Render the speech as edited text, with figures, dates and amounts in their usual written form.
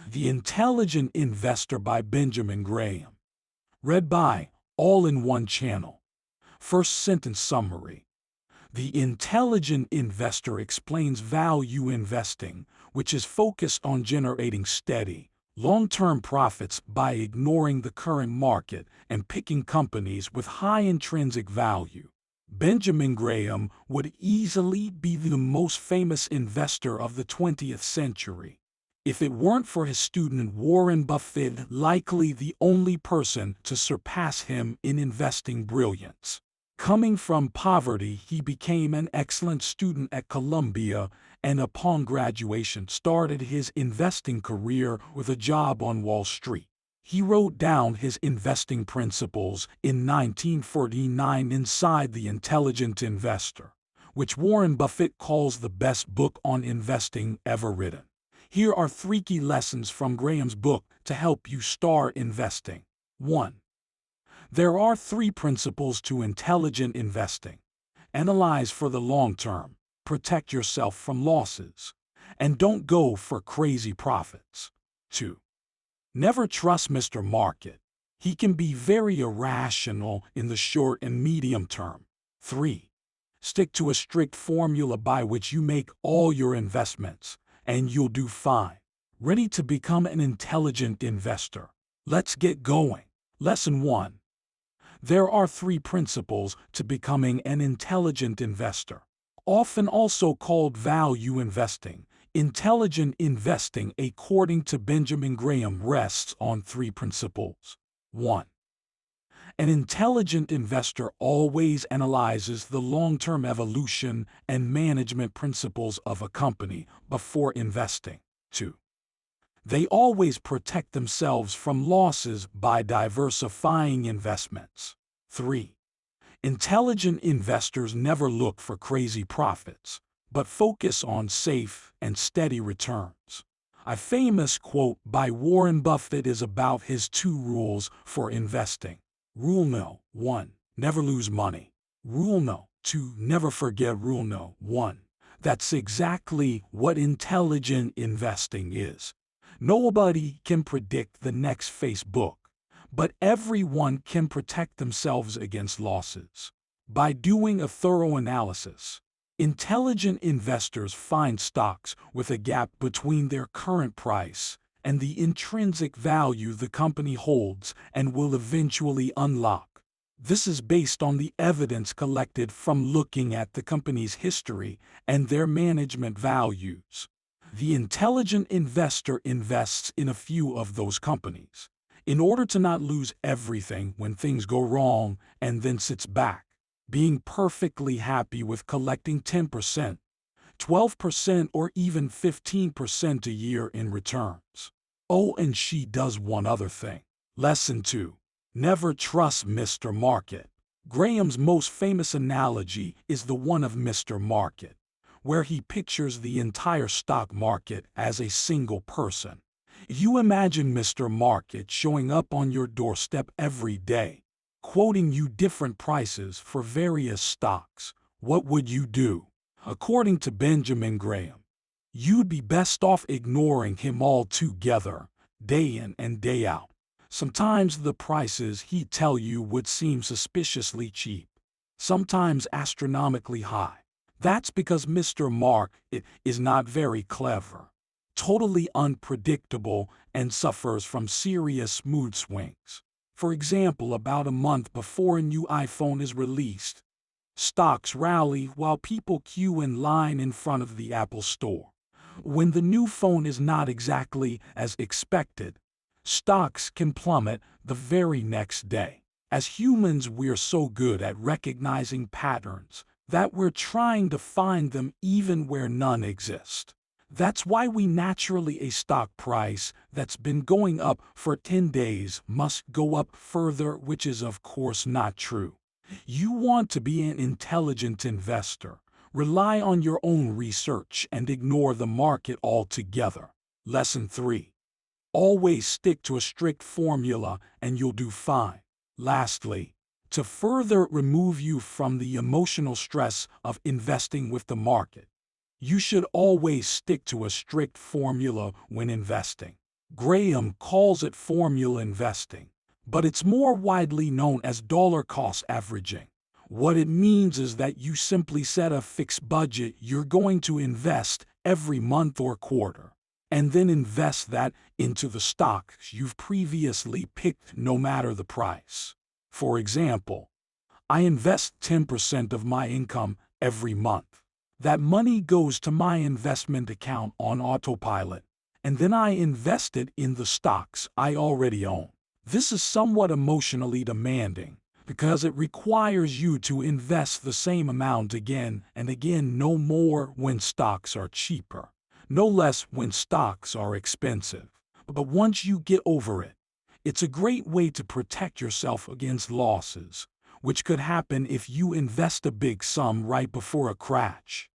The Intelligent Investor by Benjamin Graham. Read by All in One Channel. First sentence summary. The intelligent investor explains value investing, which is focused on generating steady, long-term profits by ignoring the current market and picking companies with high intrinsic value. Benjamin Graham would easily be the most famous investor of the 20th century. If it weren't for his student Warren Buffett, likely the only person to surpass him in investing brilliance. Coming from poverty, he became an excellent student at Columbia and upon graduation started his investing career with a job on Wall Street. He wrote down his investing principles in 1949 inside The Intelligent Investor, which Warren Buffett calls the best book on investing ever written. Here are 3 key lessons from Graham's book to help you start investing. 1. There are 3 principles to intelligent investing. Analyze for the long term, protect yourself from losses, and don't go for crazy profits. 2. Never trust Mr. Market. He can be very irrational in the short and medium term. 3. Stick to a strict formula by which you make all your investments, and you'll do fine. Ready to become an intelligent investor? Let's get going. Lesson 1. There are 3 principles to becoming an intelligent investor. Often also called value investing, intelligent investing, according to Benjamin Graham, rests on 3 principles. 1. An intelligent investor always analyzes the long-term evolution and management principles of a company before investing. 2. They always protect themselves from losses by diversifying investments. 3. Intelligent investors never look for crazy profits, but focus on safe and steady returns. A famous quote by Warren Buffett is about his 2 rules for investing. Rule no. 1. Never lose money. Rule no. 2. Never forget rule no. 1. That's exactly what intelligent investing is. Nobody can predict the next Facebook, but everyone can protect themselves against losses. By doing a thorough analysis, intelligent investors find stocks with a gap between their current price and the intrinsic value the company holds and will eventually unlock. This is based on the evidence collected from looking at the company's history and their management values. The intelligent investor invests in a few of those companies in order to not lose everything when things go wrong, and then sits back, being perfectly happy with collecting 10%, 12%, or even 15% a year in returns. Oh, and she does one other thing. Lesson 2. Never trust Mr. Market. Graham's most famous analogy is the one of Mr. Market, where he pictures the entire stock market as a single person. You imagine Mr. Market showing up on your doorstep every day, quoting you different prices for various stocks. What would you do? According to Benjamin Graham, you'd be best off ignoring him altogether, day in and day out. Sometimes the prices he'd tell you would seem suspiciously cheap, sometimes astronomically high. That's because Mr. Market is not very clever, totally unpredictable, and suffers from serious mood swings. For example, about a month before a new iPhone is released, stocks rally while people queue in line in front of the Apple Store. When the new phone is not exactly as expected, stocks can plummet the very next day. As humans, we're so good at recognizing patterns that we're trying to find them even where none exist. That's why a stock price that's been going up for 10 days must go up further, which is of course not true. You want to be an intelligent investor. Rely on your own research and ignore the market altogether. Lesson 3. Always stick to a strict formula and you'll do fine. Lastly, to further remove you from the emotional stress of investing with the market, you should always stick to a strict formula when investing. Graham calls it formula investing, but it's more widely known as dollar cost averaging. What it means is that you simply set a fixed budget you're going to invest every month or quarter, and then invest that into the stocks you've previously picked no matter the price. For example, I invest 10% of my income every month. That money goes to my investment account on autopilot, and then I invest it in the stocks I already own. This is somewhat emotionally demanding because it requires you to invest the same amount again and again, no more when stocks are cheaper, no less when stocks are expensive. But once you get over it, it's a great way to protect yourself against losses, which could happen if you invest a big sum right before a crash.